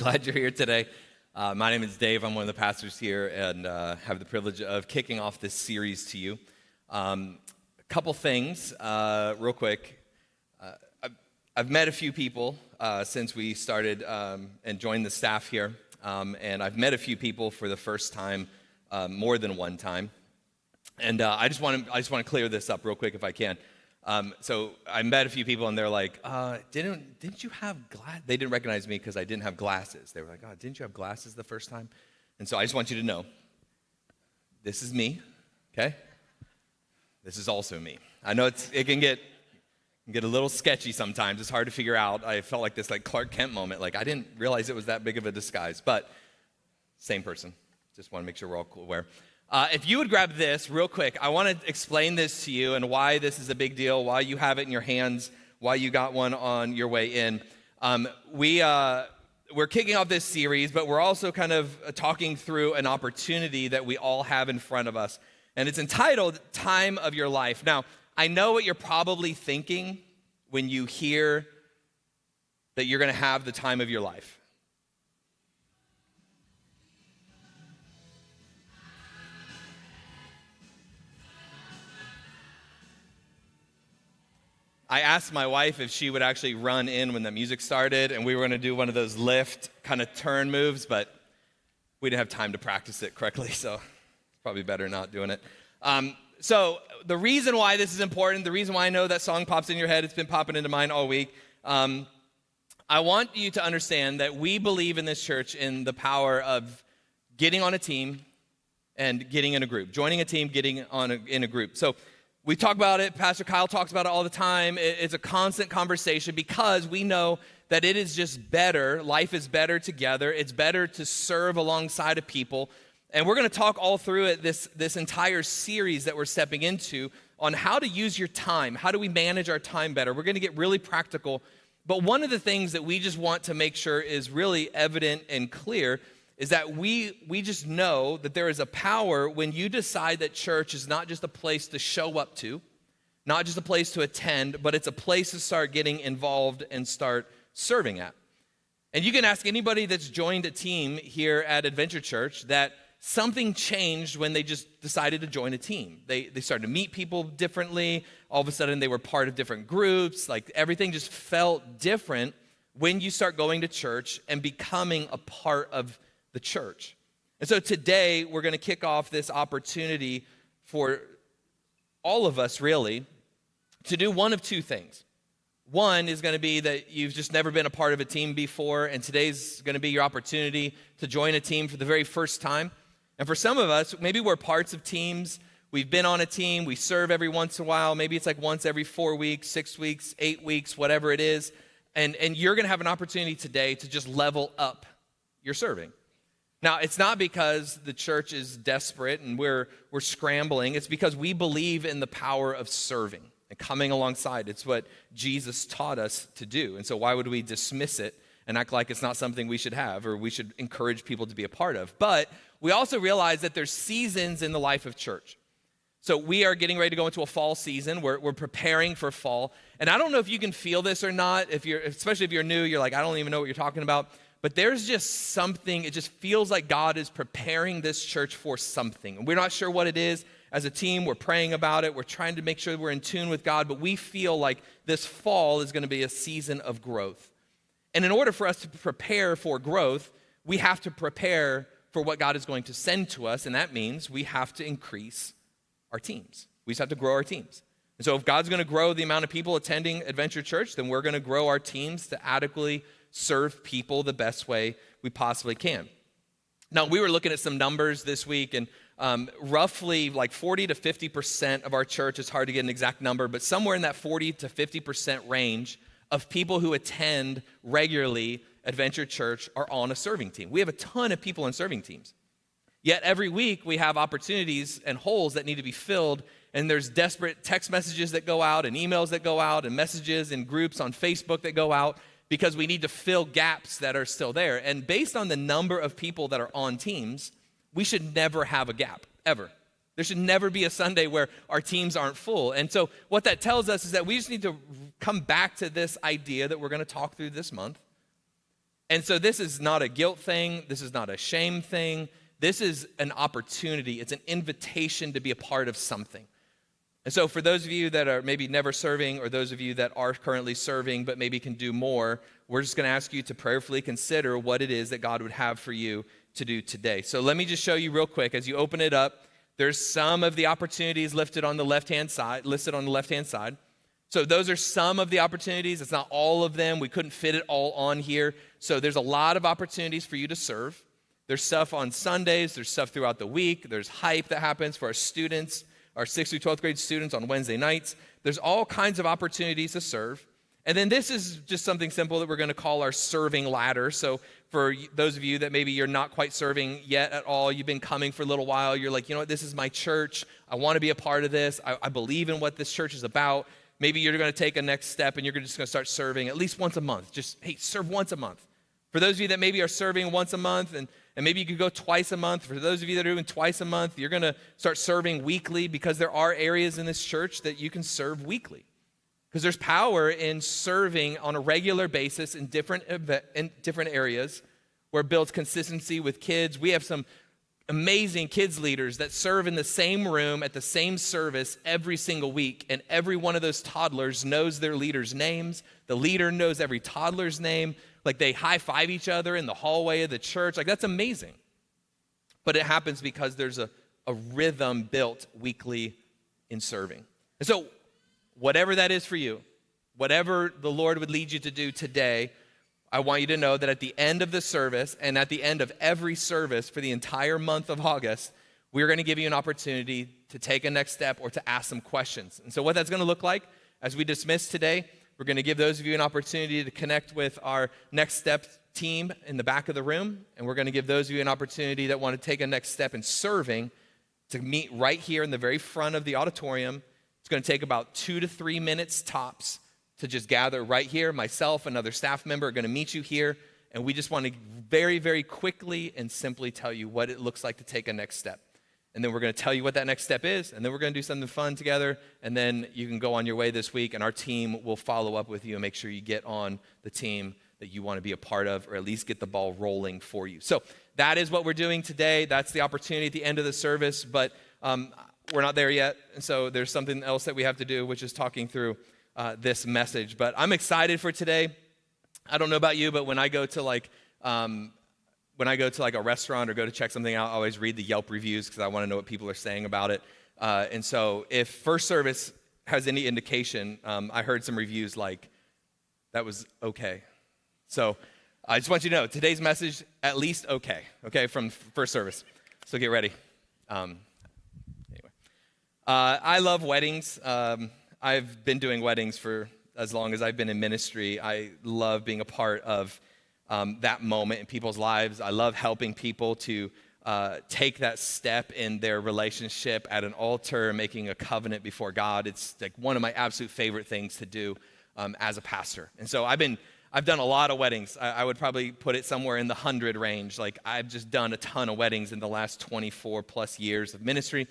glad you're here today. My name is Dave. I'm one of the pastors here and have the privilege of kicking off this series to you. A couple things, real quick. I've met a few people since we started and joined the staff here, and I've met a few people for the first time, more than one time. And I just want to clear this up real quick if I can. So I met a few people and they're like, didn't you have glasses? They didn't recognize me because I didn't have glasses. They were like, didn't you have glasses the first time? And so I just want you to know, this is me, okay? This is also me. I know it can get a little sketchy sometimes. It's hard to figure out. I felt like this Clark Kent moment. I didn't realize it was that big of a disguise, but same person. Just want to make sure we're all aware. If you would grab this real quick, I want to explain this to you and why this is a big deal, why you have it in your hands, why you got one on your way in. We're kicking off this series, but we're also kind of talking through an opportunity that we all have in front of us, and it's entitled Time of Your Life. Now, I know what you're probably thinking when you hear that you're going to have the time of your life. I asked my wife if she would actually run in when the music started, and we were going to do one of those lift kind of turn moves, but we didn't have time to practice it correctly, so it's probably better not doing it. So the reason why this is important, the reason why I know that song pops in your head, it's been popping into mine all week, I want you to understand that we believe in this church in the power of getting on a team and getting in a group, joining a team, getting in a group. So we talk about it. Pastor Kyle talks about it all the time. It's a constant conversation because we know that it is just better. Life is better together. It's better to serve alongside of people. And we're going to talk all through it, this entire series that we're stepping into on how to use your time. How do we manage our time better? We're going to get really practical. But one of the things that we just want to make sure is really evident and clear is that we just know that there is a power when you decide that church is not just a place to show up to, not just a place to attend, but it's a place to start getting involved and start serving at. And you can ask anybody that's joined a team here at Adventure Church that something changed when they just decided to join a team. They started to meet people differently. All of a sudden, they were part of different groups. Everything just felt different when you start going to church and becoming a part of the church. And so today we're going to kick off this opportunity for all of us really to do one of two things. One is going to be that you've just never been a part of a team before, and today's going to be your opportunity to join a team for the very first time. And for some of us, maybe we're parts of teams. We've been on a team. We serve every once in a while. Maybe it's once every 4 weeks, 6 weeks, 8 weeks, whatever it is. And you're going to have an opportunity today to just level up your serving. Now, it's not because the church is desperate and we're scrambling. It's because we believe in the power of serving and coming alongside. It's what Jesus taught us to do. And so why would we dismiss it and act like it's not something we should have or we should encourage people to be a part of? But we also realize that there's seasons in the life of church. So we are getting ready to go into a fall season. We're preparing for fall. And I don't know if you can feel this or not. Especially if you're new, you're like, I don't even know what you're talking about. But there's just something, it just feels like God is preparing this church for something. And we're not sure what it is. As a team, we're praying about it. We're trying to make sure we're in tune with God. But we feel like this fall is going to be a season of growth. And in order for us to prepare for growth, we have to prepare for what God is going to send to us. And that means we have to increase our teams. We just have to grow our teams. And so if God's going to grow the amount of people attending Adventure Church, then we're going to grow our teams to adequately serve people the best way we possibly can. Now, we were looking at some numbers this week, and roughly 40 to 50% of our church, it's hard to get an exact number, but somewhere in that 40 to 50% range of people who attend regularly Adventure Church are on a serving team. We have a ton of people on serving teams. Yet every week we have opportunities and holes that need to be filled, and there's desperate text messages that go out and emails that go out and messages in groups on Facebook that go out because we need to fill gaps that are still there. And based on the number of people that are on teams, we should never have a gap, ever. There should never be a Sunday where our teams aren't full. And so what that tells us is that we just need to come back to this idea that we're going to talk through this month And so this is not a guilt thing. This is not a shame thing. This is an opportunity. It's an invitation to be a part of something. And so for those of you that are maybe never serving, or those of you that are currently serving but maybe can do more, we're just going to ask you to prayerfully consider what it is that God would have for you to do today. So let me just show you real quick. As you open it up, there's some of the opportunities listed on the left-hand side. So those are some of the opportunities. It's not all of them. We couldn't fit it all on here. So there's a lot of opportunities for you to serve. There's stuff on Sundays. There's stuff throughout the week. There's hype that happens for our students, our 6th through 12th grade students on Wednesday nights. There's all kinds of opportunities to serve. And then this is just something simple that we're going to call our serving ladder. So for those of you that maybe you're not quite serving yet at all, you've been coming for a little while, you're like, you know what, this is my church. I want to be a part of this. I believe in what this church is about. Maybe you're going to take a next step and you're just going to start serving at least once a month. Just, hey, serve once a month. For those of you that maybe are serving once a month, and maybe you could go twice a month. For those of you that are doing twice a month, you're going to start serving weekly, because there are areas in this church that you can serve weekly. Because there's power in serving on a regular basis in different areas where it builds consistency with kids. We have some amazing kids leaders that serve in the same room at the same service every single week, and every one of those toddlers knows their leaders' names. The leader knows every toddler's name. Like, they high-five each other in the hallway of the church. Like, that's amazing. But it happens because there's a rhythm built weekly in serving. And so whatever that is for you, whatever the Lord would lead you to do today, I want you to know that at the end of the service, and at the end of every service for the entire month of August, we're going to give you an opportunity to take a next step or to ask some questions. And so what that's going to look like as we dismiss today, we're going to give those of you an opportunity to connect with our Next Step team in the back of the room, and we're going to give those of you an opportunity that want to take a next step in serving to meet right here in the very front of the auditorium. It's going to take about 2 to 3 minutes tops to just gather right here. Myself, another staff member are going to meet you here, and we just want to very, very quickly and simply tell you what it looks like to take a next step. And then we're going to tell you what that next step is, and then we're going to do something fun together, and then you can go on your way this week, and our team will follow up with you and make sure you get on the team that you want to be a part of, or at least get the ball rolling for you. So that is what we're doing today. That's the opportunity at the end of the service, but we're not there yet, and so there's something else that we have to do, which is talking through this message. But I'm excited for today. I don't know about you, but when I go to a restaurant or go to check something out, I always read the Yelp reviews because I want to know what people are saying about it. And so if first service has any indication, I heard some reviews like, that was okay. So I just want you to know, today's message, at least okay, from first service. So get ready. Anyway, I love weddings. I've been doing weddings for as long as I've been in ministry. I love being a part of that moment in people's lives. I love helping people to take that step in their relationship at an altar, making a covenant before God. It's like one of my absolute favorite things to do as a pastor. And so I've done a lot of weddings. I would probably put it somewhere in the 100 range. Like, I've just done a ton of weddings in the last 24 plus years of ministry.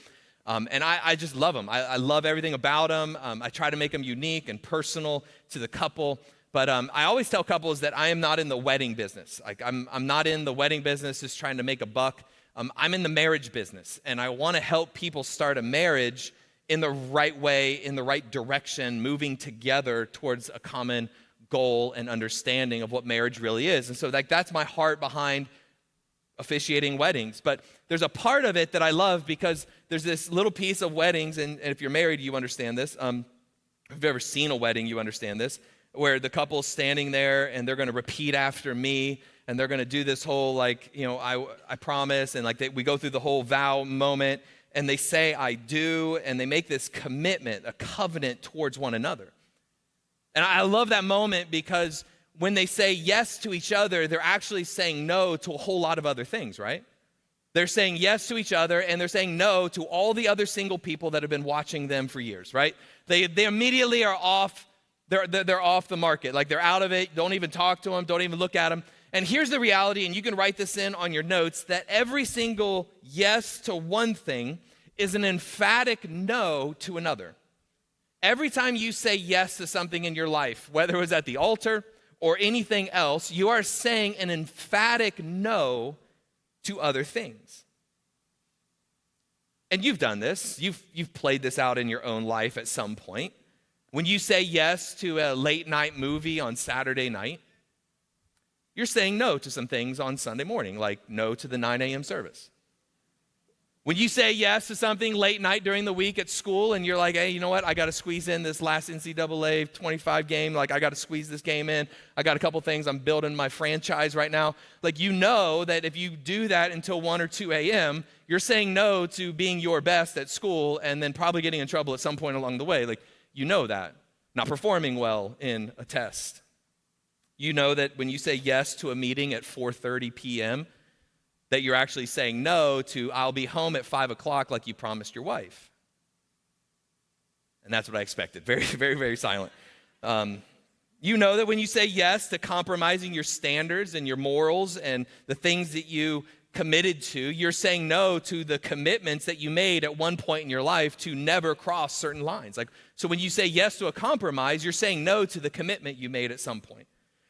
And I just love them. I love everything about them. I try to make them unique and personal to the couple. But I always tell couples that I am not in the wedding business. Like, I'm not in the wedding business just trying to make a buck. I'm in the marriage business. And I want to help people start a marriage in the right way, in the right direction, moving together towards a common goal and understanding of what marriage really is. And so that's my heart behind officiating weddings. But there's a part of it that I love, because there's this little piece of weddings, and if you're married, you understand this. If you've ever seen a wedding, you understand this, where the couple's standing there and they're going to repeat after me, and they're going to do this whole, like, you know, I promise, and like we go through the whole vow moment, and they say I do, and they make this commitment, a covenant towards one another. And I love that moment, because when they say yes to each other, they're actually saying no to a whole lot of other things, right? They're saying yes to each other, and they're saying no to all the other single people that have been watching them for years, right? They immediately are off. They're off the market. Like, they're out of it. Don't even talk to them. Don't even look at them. And here's the reality, and you can write this in on your notes, that every single yes to one thing is an emphatic no to another. Every time you say yes to something in your life, whether it was at the altar or anything else, you are saying an emphatic no to other things. And you've done this. You've played this out in your own life at some point. When you say yes to a late night movie on Saturday night, you're saying no to some things on Sunday morning, like no to the 9 a.m. service. When you say yes to something late night during the week at school and you're like, hey, you know what? I got to squeeze in this last NCAA 25 game. Like, I got to squeeze this game in. I got a couple things. I'm building my franchise right now. Like, you know that if you do that until 1 or 2 a.m., you're saying no to being your best at school and then probably getting in trouble at some point along the way. Like, you know that. Not performing well in a test. You know that when you say yes to a meeting at 4:30 p.m., that you're actually saying no to I'll be home at 5 o'clock like you promised your wife. And that's what I expected. Very, very, very silent. You know that when you say yes to compromising your standards and your morals and the things that you committed to, you're saying no to the commitments that you made at one point in your life to never cross certain lines. Like, so when you say yes to a compromise, you're saying no to the commitment you made at some point.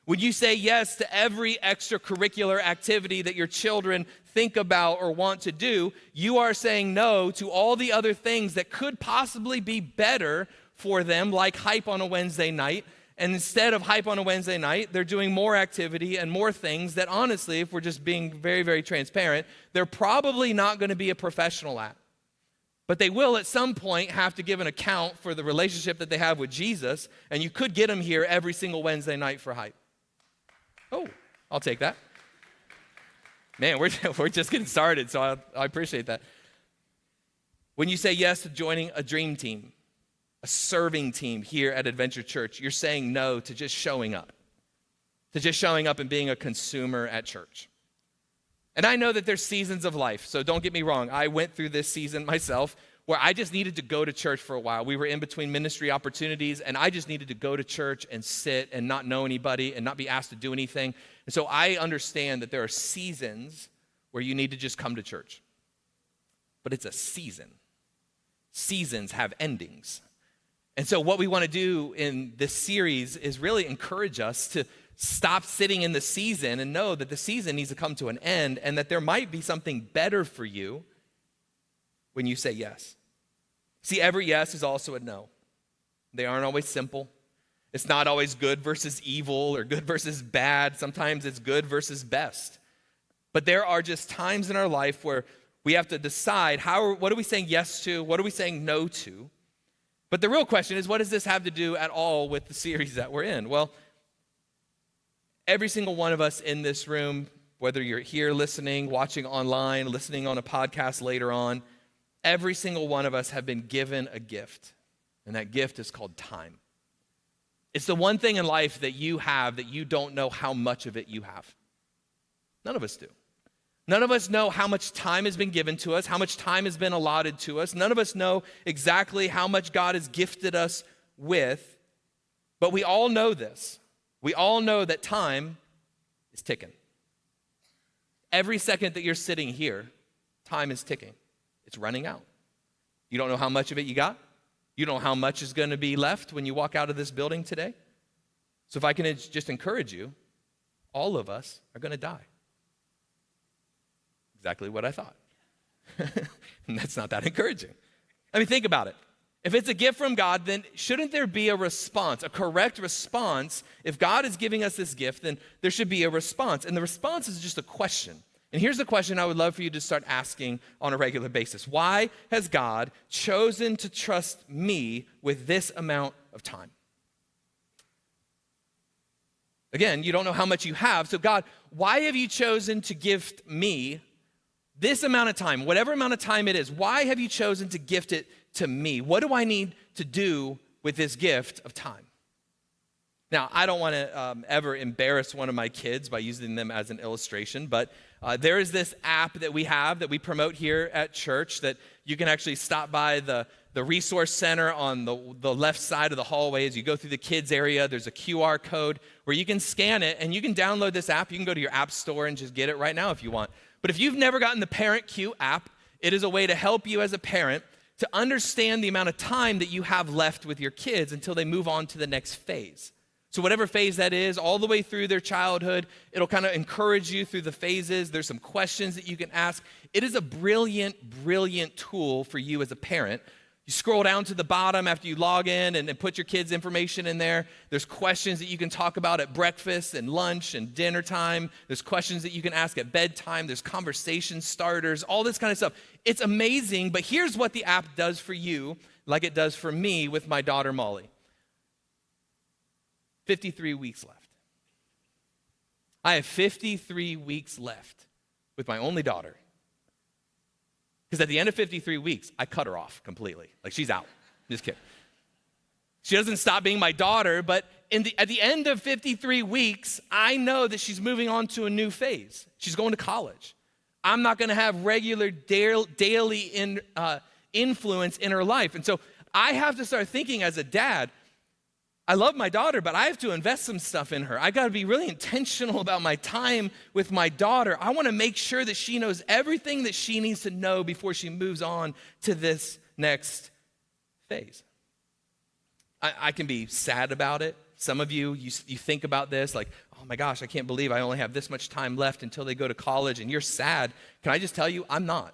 Would you say yes to every extracurricular activity that your children think about or want to do? You are saying no to all the other things that could possibly be better for them, like hype on a Wednesday night. And instead of hype on a Wednesday night, they're doing more activity and more things that honestly, if we're just being very, very transparent, they're probably not going to be a professional at. But they will at some point have to give an account for the relationship that they have with Jesus, and you could get them here every single Wednesday night for hype. Oh, I'll take that. Man, we're just getting started, so I appreciate that. When you say yes to joining a dream team, a serving team here at Adventure Church, you're saying no to just showing up, and being a consumer at church. And I know that there's seasons of life, so don't get me wrong. I went through this season myself where I just needed to go to church for a while. We were in between ministry opportunities, and I just needed to go to church and sit and not know anybody and not be asked to do anything. And so I understand that there are seasons where you need to just come to church. But it's a season. Seasons have endings. And so what we want to do in this series is really encourage us to stop sitting in the season and know that the season needs to come to an end and that there might be something better for you when you say yes. See, every yes is also a no. They aren't always simple. It's not always good versus evil or good versus bad. Sometimes it's good versus best. But there are just times in our life where we have to decide what are we saying yes to? What are we saying no to? But the real question is, what does this have to do at all with the series that we're in? Well, every single one of us in this room, whether you're here listening, watching online, listening on a podcast later on, every single one of us have been given a gift, and that gift is called time. It's the one thing in life that you have that you don't know how much of it you have. None of us do. None of us know how much time has been given to us, how much time has been allotted to us. None of us know exactly how much God has gifted us with, but we all know this. We all know that time is ticking. Every second that you're sitting here, time is ticking. It's running out. You don't know how much of it you got. You don't know how much is going to be left when you walk out of this building today. So if I can just encourage you, all of us are going to die. Exactly what I thought. And that's not that encouraging. I mean, think about it. If it's a gift from God, then shouldn't there be a response, a correct response? If God is giving us this gift, then there should be a response. And the response is just a question. And here's the question I would love for you to start asking on a regular basis. Why has God chosen to trust me with this amount of time? Again, you don't know how much you have. So God, why have you chosen to gift me this amount of time, whatever amount of time it is? Why have you chosen to gift it to me? What do I need to do with this gift of time? Now, I don't want to ever embarrass one of my kids by using them as an illustration, but there is this app that we have that we promote here at church that you can actually stop by the resource center on the left side of the hallway. As you go through the kids area, there's a QR code where you can scan it and you can download this app. You can go to your app store and just get it right now if you want. But if you've never gotten the Parent Q app, it is a way to help you as a parent to understand the amount of time that you have left with your kids until they move on to the next phase. So whatever phase that is, all the way through their childhood, it'll kind of encourage you through the phases. There's some questions that you can ask. It is a brilliant, brilliant tool for you as a parent. You scroll down to the bottom after you log in and put your kids' information in there. There's questions that you can talk about at breakfast and lunch and dinner time. There's questions that you can ask at bedtime. There's conversation starters, all this kind of stuff. It's amazing, but here's what the app does for you, like it does for me with my daughter Molly. 53 weeks left. I have 53 weeks left with my only daughter. Because at the end of 53 weeks, I cut her off completely. Like, she's out. Just kidding. She doesn't stop being my daughter, but at the end of 53 weeks, I know that she's moving on to a new phase. She's going to college. I'm not going to have regular daily influence in her life. And so I have to start thinking as a dad, I love my daughter, but I have to invest some stuff in her. I got to be really intentional about my time with my daughter. I want to make sure that she knows everything that she needs to know before she moves on to this next phase. I can be sad about it. Some of you think about this like, oh my gosh, I can't believe I only have this much time left until they go to college, and you're sad. Can I just tell you, I'm not.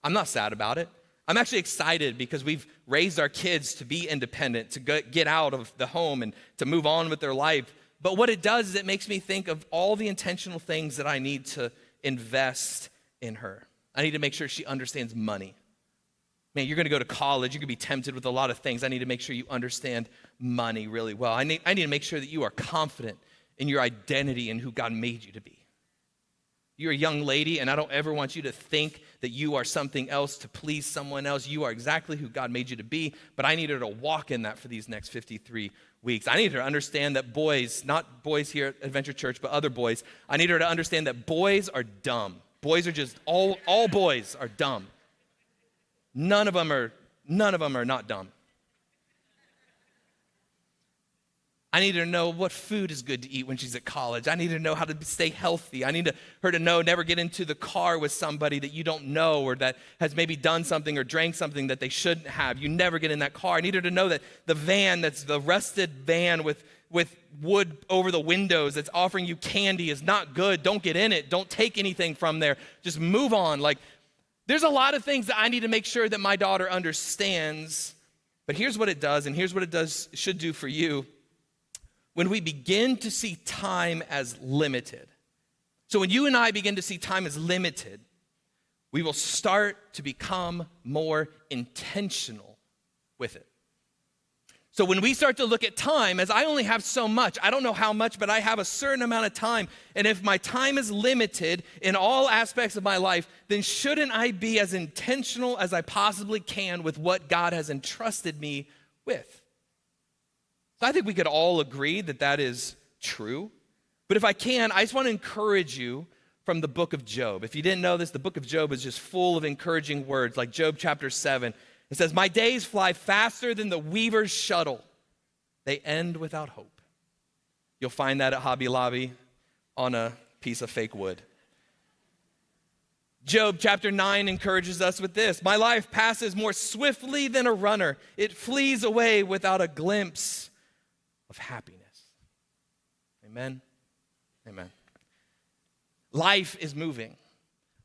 I'm not sad about it. I'm actually excited because we've raised our kids to be independent, to get out of the home and to move on with their life. But what it does is it makes me think of all the intentional things that I need to invest in her. I need to make sure she understands money. Man, you're going to go to college. You're going to be tempted with a lot of things. I need to make sure you understand money really well. I need to make sure that you are confident in your identity and who God made you to be. You're a young lady, and I don't ever want you to think that you are something else to please someone else. You are exactly who God made you to be, but I need her to walk in that for these next 53 weeks. I need her to understand that boys, not boys here at Adventure Church, but other boys, I need her to understand that boys are dumb. Boys are just, all boys are dumb. None of them are not dumb. I need her to know what food is good to eat when she's at college. I need her to know how to stay healthy. I need her to know never get into the car with somebody that you don't know or that has maybe done something or drank something that they shouldn't have. You never get in that car. I need her to know that the van, that's the rusted van with wood over the windows that's offering you candy is not good. Don't get in it. Don't take anything from there. Just move on. Like, there's a lot of things that I need to make sure that my daughter understands. But here's what it does, and here's what it should do for you. When we begin to see time as limited, so when you and I begin to see time as limited, we will start to become more intentional with it. So when we start to look at time as I only have so much, I don't know how much, but I have a certain amount of time. And if my time is limited in all aspects of my life, then shouldn't I be as intentional as I possibly can with what God has entrusted me with? So I think we could all agree that that is true. But if I can, I just want to encourage you from the book of Job. If you didn't know this, the book of Job is just full of encouraging words, like Job chapter 7. It says, "My days fly faster than the weaver's shuttle. They end without hope." You'll find that at Hobby Lobby on a piece of fake wood. Job chapter 9 encourages us with this. "My life passes more swiftly than a runner. It flees away without a glimpse of happiness." Amen. Amen. Life is moving.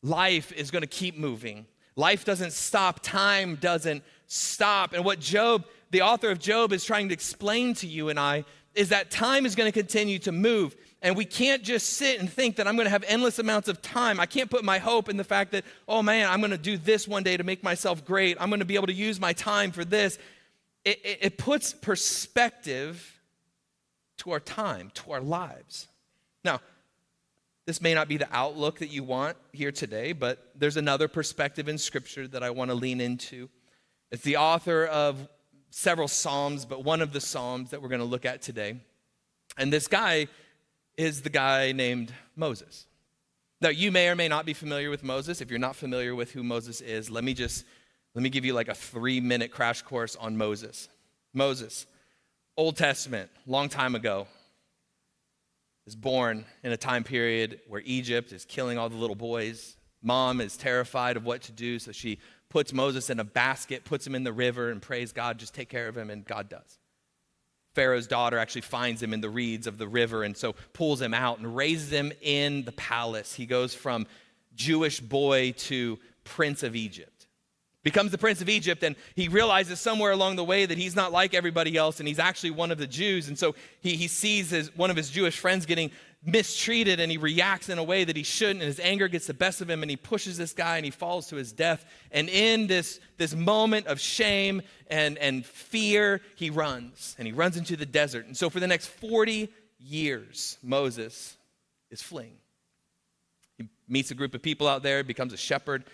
Life is going to keep moving. Life doesn't stop. Time doesn't stop. And what Job, the author of Job, is trying to explain to you and I is that time is going to continue to move. And we can't just sit and think that I'm going to have endless amounts of time. I can't put my hope in the fact that, oh man, I'm going to do this one day to make myself great. I'm going to be able to use my time for this. It puts perspective to our time, to our lives. Now, this may not be the outlook that you want here today, but there's another perspective in Scripture that I want to lean into. It's the author of several Psalms, but one of the Psalms that we're going to look at today. And this guy is the guy named Moses. Now, you may or may not be familiar with Moses. If you're not familiar with who Moses is, let me give you like a 3-minute crash course on Moses. Moses, Old Testament, long time ago, is born in a time period where Egypt is killing all the little boys. Mom is terrified of what to do, so she puts Moses in a basket, puts him in the river, and prays God, just take care of him, and God does. Pharaoh's daughter actually finds him in the reeds of the river and so pulls him out and raises him in the palace. He goes from Jewish boy to Prince of Egypt. Becomes the Prince of Egypt, and he realizes somewhere along the way that he's not like everybody else, and he's actually one of the Jews. And so he sees one of his Jewish friends getting mistreated, and he reacts in a way that he shouldn't, and his anger gets the best of him, and he pushes this guy, and he falls to his death. And in this moment of shame and fear, he runs, and he runs into the desert. And so for the next 40 years, Moses is fleeing. He meets a group of people out there, becomes a shepherd.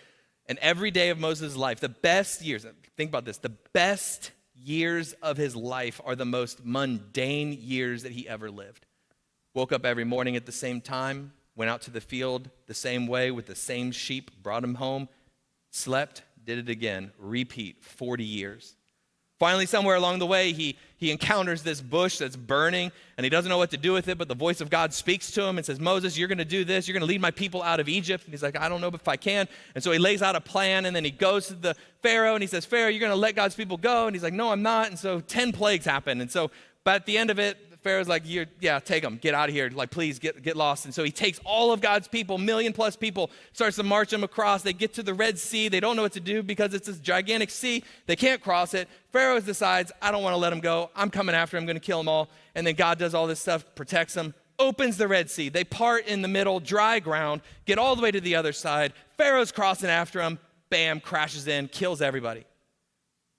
And every day of Moses' life, the best years, think about this, the best years of his life are the most mundane years that he ever lived. Woke up every morning at the same time, went out to the field the same way with the same sheep, brought him home, slept, did it again, repeat, 40 years. Finally, somewhere along the way, he encounters this bush that's burning, and he doesn't know what to do with it, but the voice of God speaks to him and says, Moses, you're going to do this. You're going to lead my people out of Egypt. And he's like, I don't know if I can. And so he lays out a plan, and then he goes to the Pharaoh, and he says, Pharaoh, you're going to let God's people go. And he's like, no, I'm not. And so 10 plagues happen. And so, but at the end of it, Pharaoh's like, yeah, take them. Get out of here. Like, please get lost. And so he takes all of God's people, 1 million plus people, starts to march them across. They get to the Red Sea. They don't know what to do because it's this gigantic sea. They can't cross it. Pharaoh decides, I don't want to let them go. I'm coming after him. I'm going to kill them all. And then God does all this stuff, protects them, opens the Red Sea. They part in the middle, dry ground, get all the way to the other side. Pharaoh's crossing after him. Bam, crashes in, kills everybody.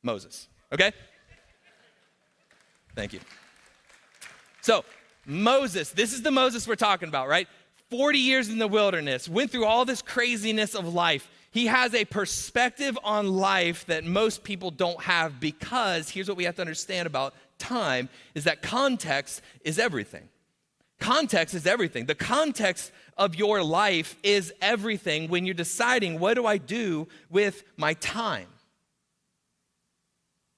Moses. Okay? Thank you. So, Moses, this is the Moses we're talking about, right? 40 years in the wilderness, went through all this craziness of life. He has a perspective on life that most people don't have because here's what we have to understand about time is that context is everything. Context is everything. The context of your life is everything when you're deciding, what do I do with my time?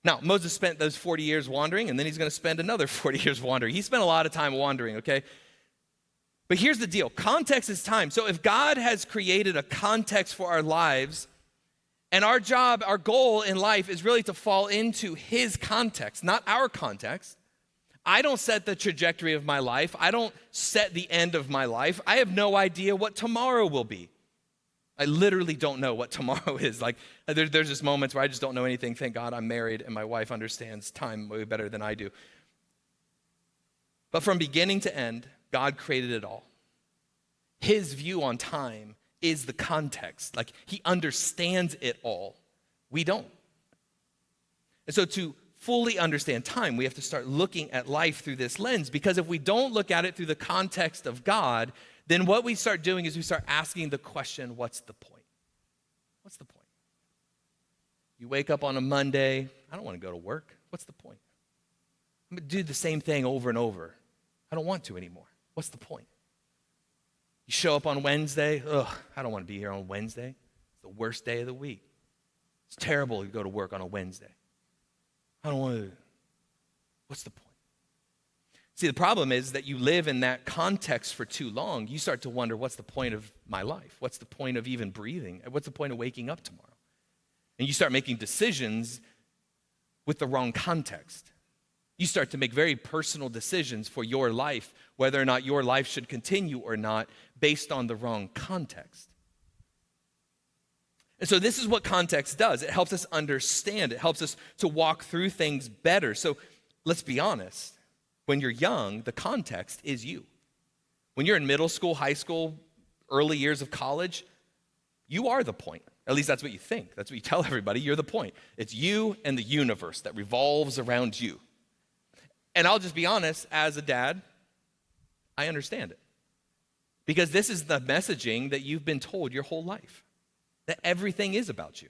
Now, Moses spent those 40 years wandering, and then he's going to spend another 40 years wandering. He spent a lot of time wandering, okay? But here's the deal. Context is time. So if God has created a context for our lives, and our job, our goal in life is really to fall into his context, not our context. I don't set the trajectory of my life. I don't set the end of my life. I have no idea what tomorrow will be. I literally don't know what tomorrow is. Like, there's just moments where I just don't know anything. Thank God I'm married and my wife understands time way better than I do. But from beginning to end, God created it all. His view on time is the context. Like, he understands it all. We don't. And so to fully understand time, we have to start looking at life through this lens, because if we don't look at it through the context of God, then what we start doing is we start asking the question, what's the point? What's the point? You wake up on a Monday, I don't want to go to work. What's the point? I'm going to do the same thing over and over. I don't want to anymore. What's the point? You show up on Wednesday, I don't want to be here on Wednesday. It's the worst day of the week. It's terrible to go to work on a Wednesday. I don't want to. What's the point? See, the problem is that you live in that context for too long. You start to wonder, what's the point of my life? What's the point of even breathing? What's the point of waking up tomorrow? And you start making decisions with the wrong context. You start to make very personal decisions for your life, whether or not your life should continue or not, based on the wrong context. And so this is what context does. It helps us understand. It helps us to walk through things better. So let's be honest. When you're young, the context is you. When you're in middle school, high school, early years of college, you are the point. At least that's what you think. That's what you tell everybody. You're the point. It's you and the universe that revolves around you. And I'll just be honest, as a dad, I understand it. Because this is the messaging that you've been told your whole life, that everything is about you.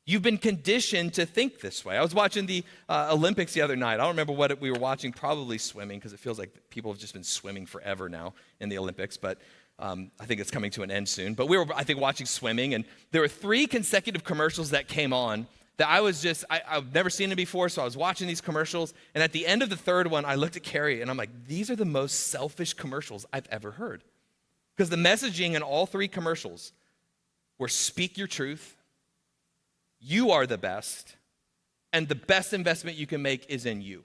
You've been conditioned to think this way. I was watching the Olympics the other night. I don't remember what we were watching, probably swimming, because it feels like people have just been swimming forever now in the Olympics, but I think it's coming to an end soon. But we were, I think, watching swimming, and there were 3 consecutive commercials that came on that I've never seen them before, so I was watching these commercials, and at the end of the 3rd one, I looked at Carrie, and I'm like, these are the most selfish commercials I've ever heard. Because the messaging in all 3 commercials were speak your truth, you are the best, and the best investment you can make is in you.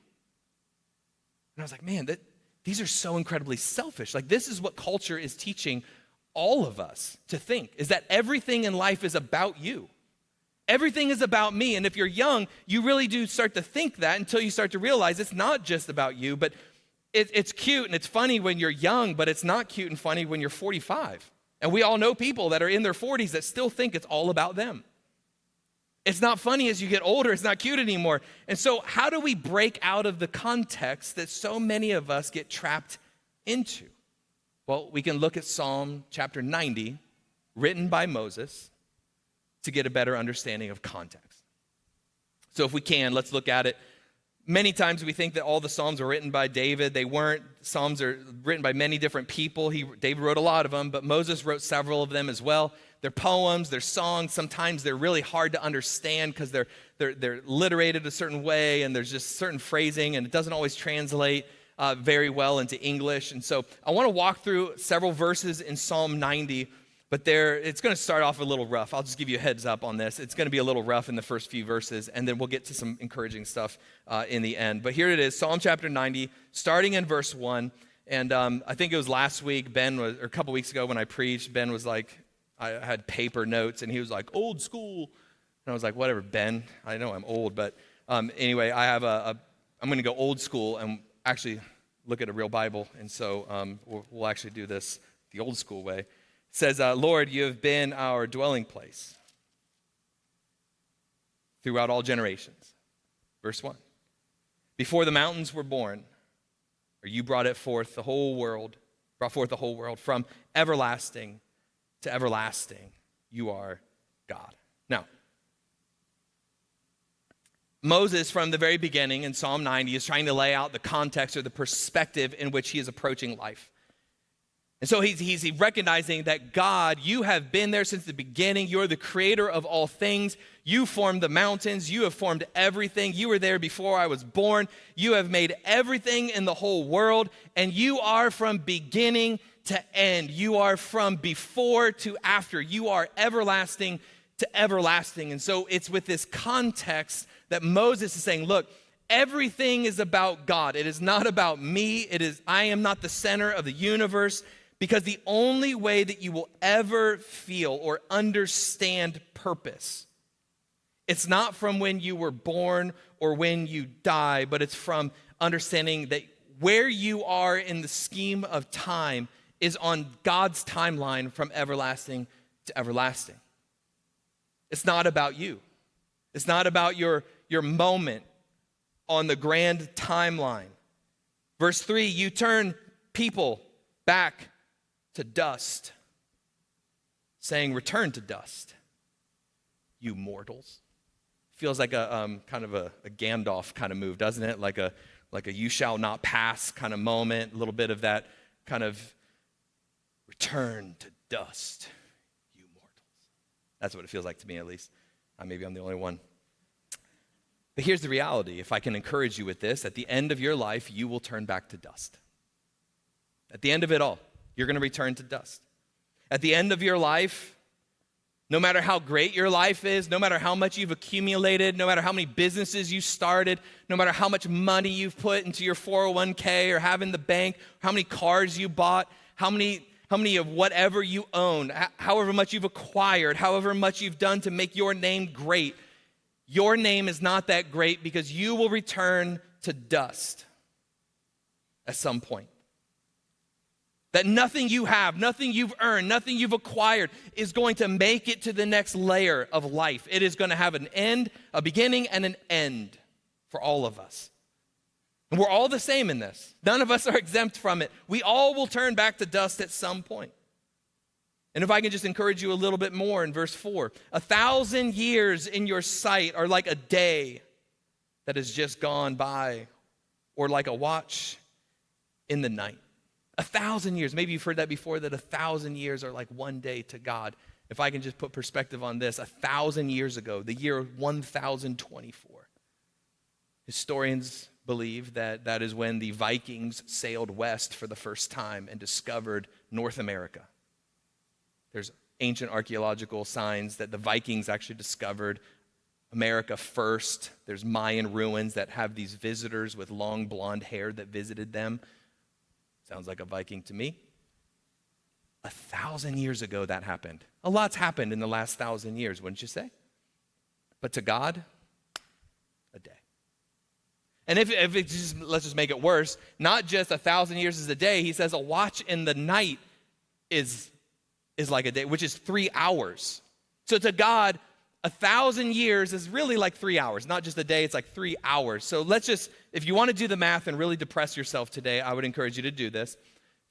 And I was like, man, these are so incredibly selfish. Like, this is what culture is teaching all of us to think, is that everything in life is about you. Everything is about me. And if you're young, you really do start to think that until you start to realize it's not just about you, but it's cute and it's funny when you're young, but it's not cute and funny when you're 45. And we all know people that are in their 40s that still think it's all about them. It's not funny as you get older. It's not cute anymore. And so how do we break out of the context that so many of us get trapped into? Well, we can look at Psalm chapter 90, written by Moses, to get a better understanding of context. So if we can, let's look at it. Many times we think that all the Psalms are written by David. They weren't. Psalms are written by many different people. David wrote a lot of them, but Moses wrote several of them as well. They're poems, they're songs. Sometimes they're really hard to understand because they're literated a certain way, and there's just certain phrasing, and it doesn't always translate very well into English. And so I want to walk through several verses in Psalm 90, but it's going to start off a little rough. I'll just give you a heads up on this. It's going to be a little rough in the first few verses, and then we'll get to some encouraging stuff in the end. But here it is, Psalm chapter 90, starting in verse 1. And I think it was last week, or a couple weeks ago when I preached, Ben was like, I had paper notes, and he was like, old school. And I was like, whatever, Ben. I know I'm old, but anyway, I'm going to go old school and actually look at a real Bible. And so we'll actually do this the old school way. It says, Lord, you have been our dwelling place throughout all generations. Verse 1. Before the mountains were born, or you brought forth the whole world from everlasting to everlasting, you are God. Now, Moses, from the very beginning in Psalm 90, is trying to lay out the context or the perspective in which he is approaching life. And so he's recognizing that God, you have been there since the beginning. You're the creator of all things. You formed the mountains. You have formed everything. You were there before I was born. You have made everything in the whole world. And you are from beginning to end. You are from before to after. You are everlasting to everlasting. And so it's with this context that Moses is saying, look, everything is about God. It is not about me. I am not the center of the universe. Because the only way that you will ever feel or understand purpose, it's not from when you were born or when you die, but it's from understanding that where you are in the scheme of time is on God's timeline from everlasting to everlasting. It's not about you. It's not about your moment on the grand timeline. Verse 3, you turn people back to dust, saying, return to dust, you mortals. Feels like a kind of a Gandalf kind of move, doesn't it? Like a you shall not pass kind of moment, a little bit of that kind of return to dust, you mortals. That's what it feels like to me, at least. Maybe I'm the only one. But here's the reality. If I can encourage you with this, at the end of your life, you will turn back to dust. At the end of it all, you're going to return to dust. At the end of your life, no matter how great your life is, no matter how much you've accumulated, no matter how many businesses you started, no matter how much money you've put into your 401k or have in the bank, how many cars you bought, how many of whatever you own, however much you've acquired, however much you've done to make your name great, your name is not that great because you will return to dust at some point. That nothing you have, nothing you've earned, nothing you've acquired is going to make it to the next layer of life. It is going to have an end, a beginning, and an end for all of us. And we're all the same in this. None of us are exempt from it. We all will turn back to dust at some point. And if I can just encourage you a little bit more in verse 4, 1,000 years in your sight are like a day that has just gone by, or like a watch in the night. 1,000 years. Maybe you've heard that before, that 1,000 years are like one day to God. If I can just put perspective on this, 1,000 years ago, the year 1024, historians believe that that is when the Vikings sailed west for the first time and discovered North America. There's ancient archaeological signs that the Vikings actually discovered America first. There's Mayan ruins that have these visitors with long blonde hair that visited them. Sounds like a Viking to me. 1,000 years ago that happened. A lot's happened in the last 1,000 years, wouldn't you say? But to God, a day. And if it just, let's just make it worse, not just 1,000 years is a day, he says a watch in the night is like a day, which is 3 hours. So to God, 1,000 years is really like 3 hours, not just a day, it's like 3 hours. So let's just, if you want to do the math and really depress yourself today, I would encourage you to do this.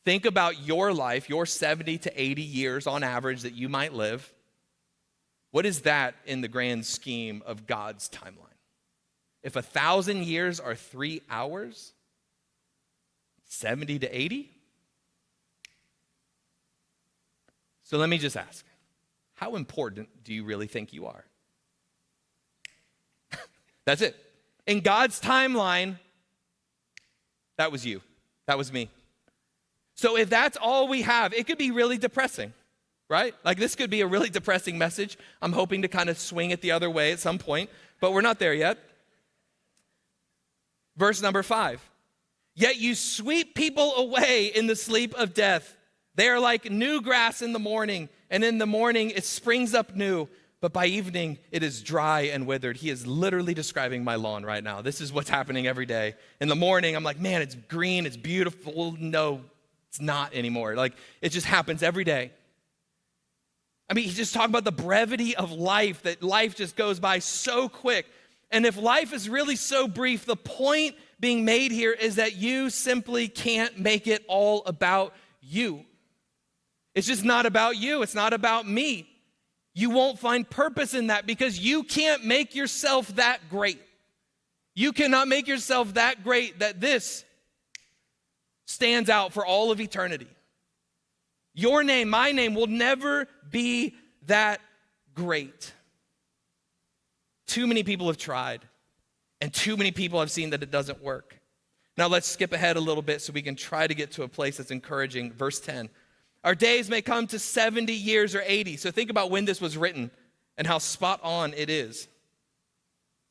Think about your life, your 70 to 80 years on average that you might live. What is that in the grand scheme of God's timeline? If 1,000 years are 3 hours, 70 to 80? So let me just ask, how important do you really think you are? That's it. In God's timeline, that was you. That was me. So if that's all we have, it could be really depressing, right? Like this could be a really depressing message. I'm hoping to kind of swing it the other way at some point, but we're not there yet. Verse number 5. Yet you sweep people away in the sleep of death. They are like new grass in the morning, and in the morning it springs up new, but by evening it is dry and withered. He is literally describing my lawn right now. This is what's happening every day. In the morning, I'm like, man, it's green, it's beautiful. No, it's not anymore. Like, it just happens every day. I mean, he's just talking about the brevity of life, that life just goes by so quick. And if life is really so brief, the point being made here is that you simply can't make it all about you. It's just not about you. It's not about me. You won't find purpose in that because you can't make yourself that great. You cannot make yourself that great that this stands out for all of eternity. Your name, my name, will never be that great. Too many people have tried, and too many people have seen that it doesn't work. Now let's skip ahead a little bit so we can try to get to a place that's encouraging. Verse 10. Our days may come to 70 years or 80. So think about when this was written and how spot on it is.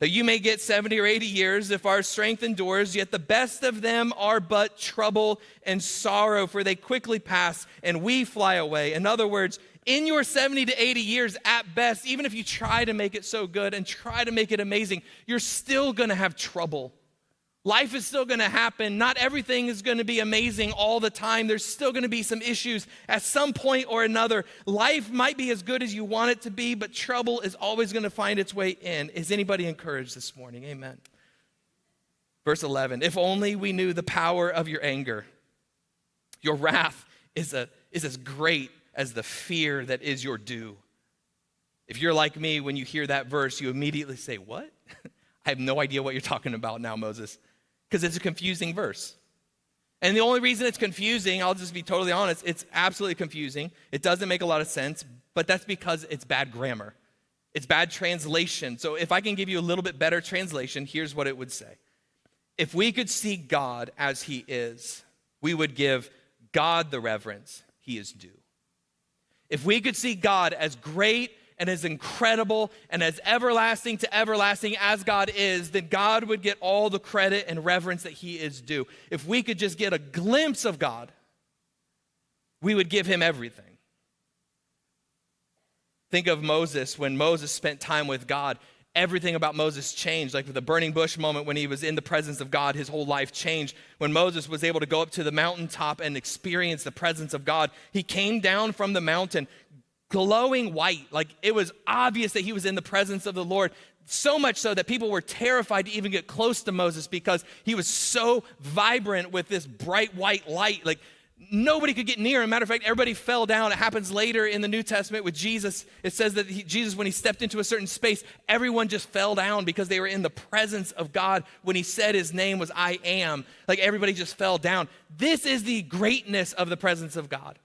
That you may get 70 or 80 years if our strength endures, yet the best of them are but trouble and sorrow, for they quickly pass and we fly away. In other words, in your 70 to 80 years at best, even if you try to make it so good and try to make it amazing, you're still going to have trouble. Life is still going to happen. Not everything is going to be amazing all the time. There's still going to be some issues at some point or another. Life might be as good as you want it to be, but trouble is always going to find its way in. Is anybody encouraged this morning? Amen. Verse 11, if only we knew the power of your anger. Your wrath is as great as the fear that is your due. If you're like me, when you hear that verse, you immediately say, what? I have no idea what you're talking about now, Moses. Because it's a confusing verse. And the only reason it's confusing, I'll just be totally honest, it's absolutely confusing. It doesn't make a lot of sense, but that's because it's bad grammar. It's bad translation. So if I can give you a little bit better translation, here's what it would say. If we could see God as he is, we would give God the reverence he is due. If we could see God as great and as incredible and as everlasting to everlasting as God is, then God would get all the credit and reverence that he is due. If we could just get a glimpse of God, we would give him everything. Think of Moses. When Moses spent time with God, everything about Moses changed. Like with the burning bush moment when he was in the presence of God, his whole life changed. When Moses was able to go up to the mountaintop and experience the presence of God, he came down from the mountain glowing white. Like it was obvious that he was in the presence of the Lord. So much so that people were terrified to even get close to Moses because he was so vibrant with this bright white light. Like nobody could get near him. Matter of fact, everybody fell down. It happens later in the New Testament with Jesus. It says that Jesus, when he stepped into a certain space, everyone just fell down because they were in the presence of God. When he said his name was I am, like everybody just fell down. This is the greatness of the presence of God.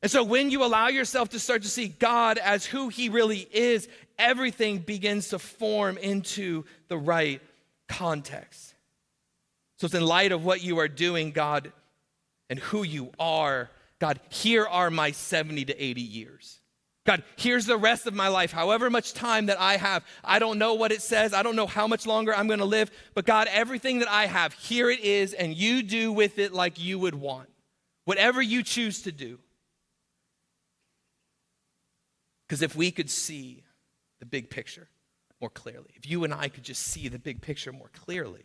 And so when you allow yourself to start to see God as who he really is, everything begins to form into the right context. So it's in light of what you are doing, God, and who you are, God, here are my 70 to 80 years. God, here's the rest of my life, however much time that I have. I don't know what it says. I don't know how much longer I'm going to live. But God, everything that I have, here it is, and you do with it like you would want. Whatever you choose to do. Because if we could see the big picture more clearly, if you and I could just see the big picture more clearly,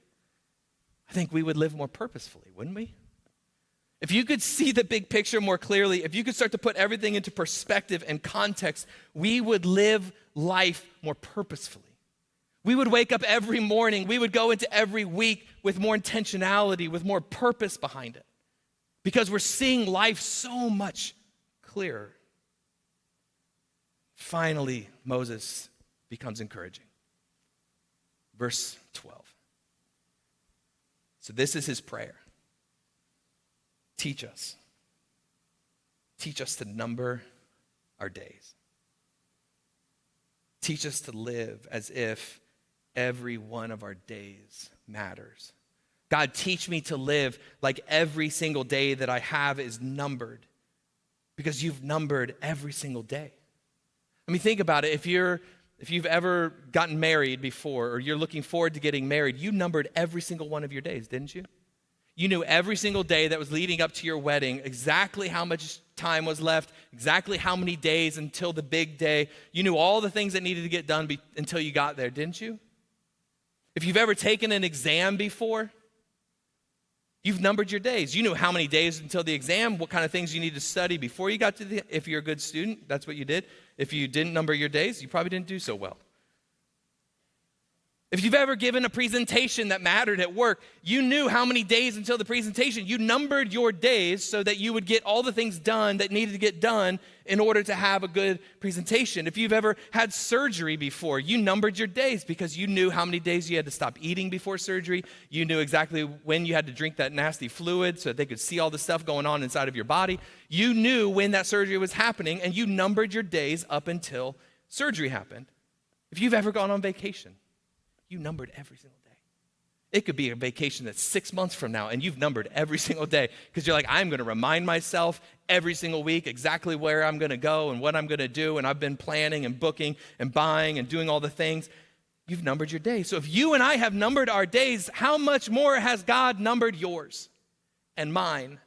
I think we would live more purposefully, wouldn't we? If you could see the big picture more clearly, if you could start to put everything into perspective and context, we would live life more purposefully. We would wake up every morning, we would go into every week with more intentionality, with more purpose behind it, because we're seeing life so much clearer. Finally, Moses becomes encouraging. Verse 12. So this is his prayer. Teach us. Teach us to number our days. Teach us to live as if every one of our days matters. God, teach me to live like every single day that I have is numbered, because you've numbered every single day. I mean, think about it. If you've ever gotten married before, or you're looking forward to getting married, you numbered every single one of your days, didn't you? You knew every single day that was leading up to your wedding, exactly how much time was left, exactly how many days until the big day. You knew all the things that needed to get done until you got there, didn't you? If you've ever taken an exam before, you've numbered your days. You knew how many days until the exam, what kind of things you need to study before you got to if you're a good student, that's what you did. If you didn't number your days, you probably didn't do so well. If you've ever given a presentation that mattered at work, you knew how many days until the presentation. You numbered your days so that you would get all the things done that needed to get done in order to have a good presentation. If you've ever had surgery before, you numbered your days because you knew how many days you had to stop eating before surgery. You knew exactly when you had to drink that nasty fluid so that they could see all the stuff going on inside of your body. You knew when that surgery was happening, and you numbered your days up until surgery happened. If you've ever gone on vacation, you numbered every single day. It could be a vacation that's 6 months from now, and you've numbered every single day because you're like, I'm going to remind myself every single week exactly where I'm going to go and what I'm going to do, and I've been planning and booking and buying and doing all the things. You've numbered your days. So if you and I have numbered our days, how much more has God numbered yours and mine?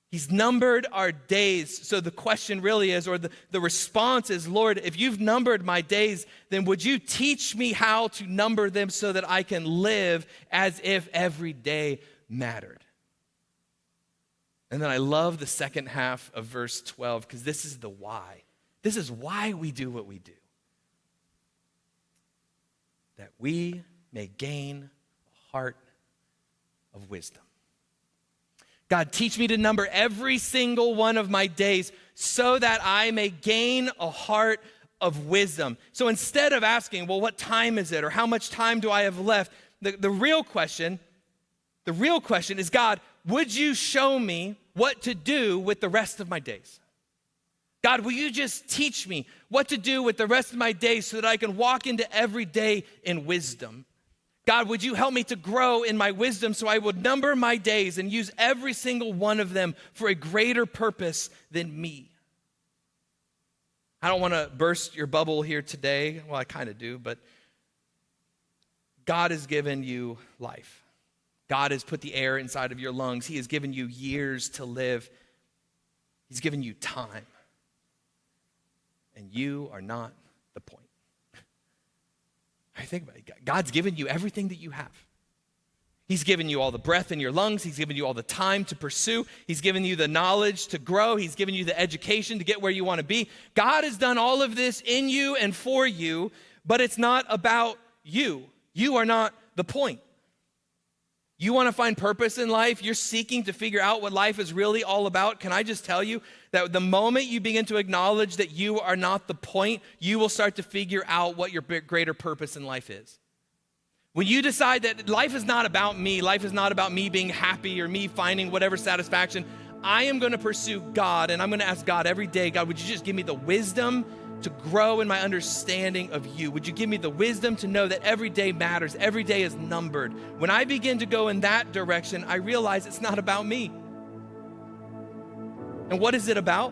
He's numbered our days. So the question really is, or the response is, Lord, if you've numbered my days, then would you teach me how to number them so that I can live as if every day mattered? And then I love the second half of verse 12, because this is the why. This is why we do what we do. That we may gain a heart of wisdom. God, teach me to number every single one of my days so that I may gain a heart of wisdom. So instead of asking, well, what time is it? Or how much time do I have left? The real question is, God, would you show me what to do with the rest of my days? God, will you just teach me what to do with the rest of my days so that I can walk into every day in wisdom? God, would you help me to grow in my wisdom so I would number my days and use every single one of them for a greater purpose than me? I don't want to burst your bubble here today. Well, I kind of do, but God has given you life. God has put the air inside of your lungs. He has given you years to live. He's given you time. And you are not the point. I think about it. God's given you everything that you have. He's given you all the breath in your lungs. He's given you all the time to pursue. He's given you the knowledge to grow. He's given you the education to get where you want to be. God has done all of this in you and for you, but it's not about you. You are not the point. You want to find purpose in life? You're seeking to figure out what life is really all about. Can I just tell you that the moment you begin to acknowledge that you are not the point, you will start to figure out what your greater purpose in life is. When you decide that life is not about me, life is not about me being happy or me finding whatever satisfaction, I am going to pursue God, and I'm going to ask God every day, God, would you just give me the wisdom to grow in my understanding of you? Would you give me the wisdom to know that every day matters, every day is numbered? When I begin to go in that direction, I realize it's not about me. And what is it about?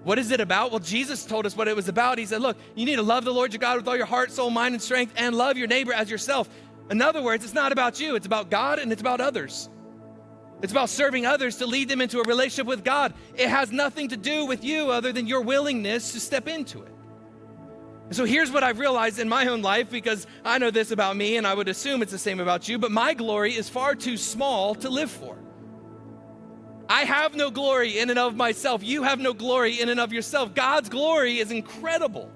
What is it about? Well, Jesus told us what it was about. He said, look, you need to love the Lord your God with all your heart, soul, mind, and strength, and love your neighbor as yourself. In other words, it's not about you. It's about God, and it's about others. It's about serving others to lead them into a relationship with God. It has nothing to do with you other than your willingness to step into it. And so here's what I've realized in my own life, because I know this about me, and I would assume it's the same about you, but my glory is far too small to live for. I have no glory in and of myself. You have no glory in and of yourself. God's glory is incredible.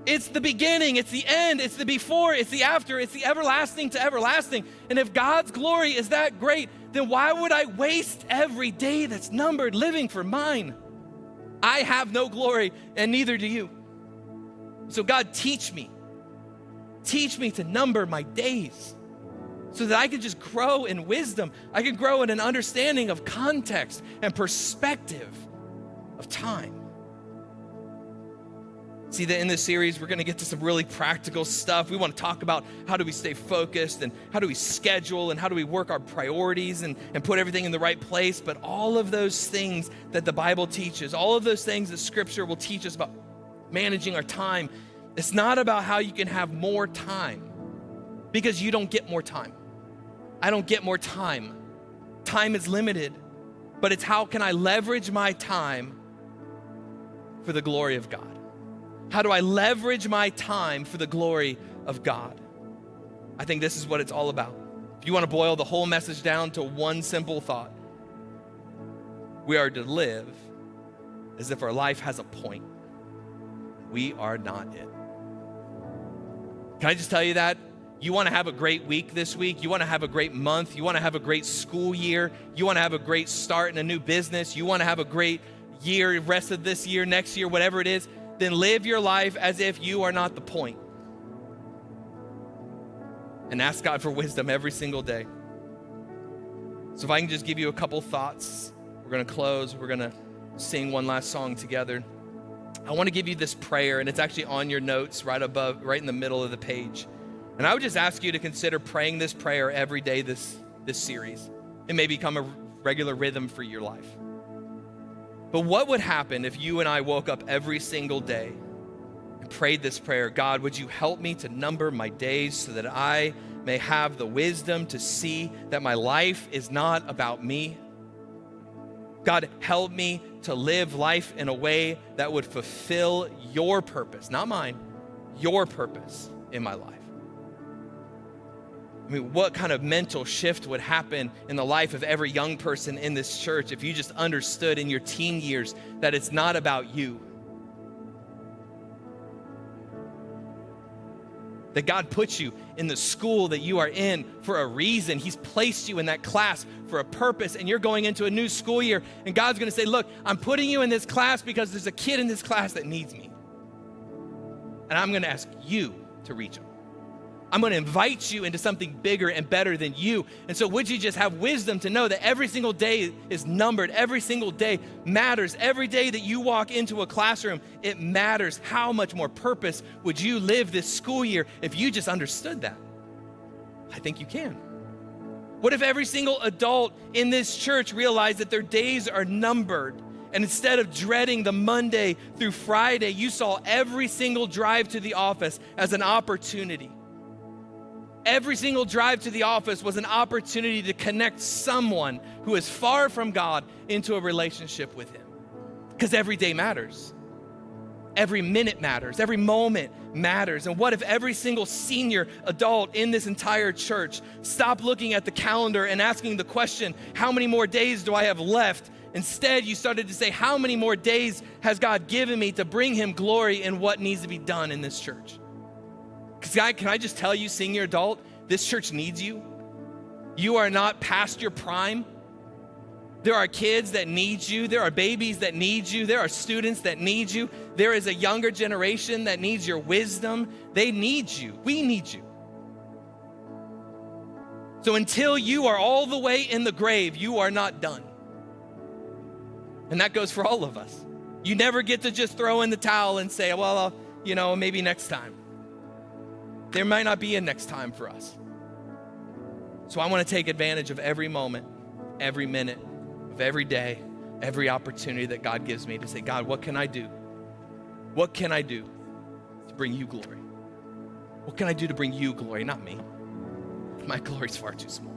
It's the beginning, it's the end, it's the before, it's the after, it's the everlasting to everlasting. And if God's glory is that great, then why would I waste every day that's numbered living for mine? I have no glory, and neither do you. So God, teach me to number my days, so that I can just grow in wisdom. I can grow in an understanding of context and perspective of time. See that in this series, we're gonna get to some really practical stuff. We wanna talk about how do we stay focused, and how do we schedule, and how do we work our priorities and put everything in the right place. But all of those things that the Bible teaches, all of those things that Scripture will teach us about managing our time, it's not about how you can have more time, because you don't get more time. I don't get more time. Time is limited, but it's how can I leverage my time for the glory of God? How do I leverage my time for the glory of God? I think this is what it's all about. If you want to boil the whole message down to one simple thought, we are to live as if our life has a point. We are not it. Can I just tell you that? You want to have a great week this week. You want to have a great month. You want to have a great school year. You want to have a great start in a new business. You want to have a great year, rest of this year, next year, whatever it is. Then live your life as if you are not the point. And ask God for wisdom every single day. So if I can just give you a couple thoughts, we're going to close. We're going to sing one last song together. I want to give you this prayer, and it's actually on your notes right above, right in the middle of the page. And I would just ask you to consider praying this prayer every day this series. It may become a regular rhythm for your life. But what would happen if you and I woke up every single day and prayed this prayer? God, would you help me to number my days so that I may have the wisdom to see that my life is not about me? God, help me to live life in a way that would fulfill your purpose, not mine, your purpose in my life. I mean, what kind of mental shift would happen in the life of every young person in this church if you just understood in your teen years that it's not about you? That God put you in the school that you are in for a reason. He's placed you in that class for a purpose, and you're going into a new school year, and God's gonna say, look, I'm putting you in this class because there's a kid in this class that needs me. And I'm gonna ask you to reach him. I'm gonna invite you into something bigger and better than you. And so would you just have wisdom to know that every single day is numbered, every single day matters. Every day that you walk into a classroom, it matters. How much more purpose would you live this school year if you just understood that? I think you can. What if every single adult in this church realized that their days are numbered, and instead of dreading the Monday through Friday, you saw every single drive to the office as an opportunity? Every single drive to the office was an opportunity to connect someone who is far from God into a relationship with Him. Because every day matters. Every minute matters. Every moment matters. And what if every single senior adult in this entire church stopped looking at the calendar and asking the question, how many more days do I have left? Instead, you started to say, how many more days has God given me to bring Him glory in what needs to be done in this church? Because God, can I just tell you, senior adult, this church needs you. You are not past your prime. There are kids that need you. There are babies that need you. There are students that need you. There is a younger generation that needs your wisdom. They need you. We need you. So until you are all the way in the grave, you are not done. And that goes for all of us. You never get to just throw in the towel and say, well, maybe next time. There might not be a next time for us. So I want to take advantage of every moment, every minute of every day every opportunity that God gives me to say, God, what can I do? What can I do to bring you glory? What can I do to bring you glory, not me? My glory's far too small.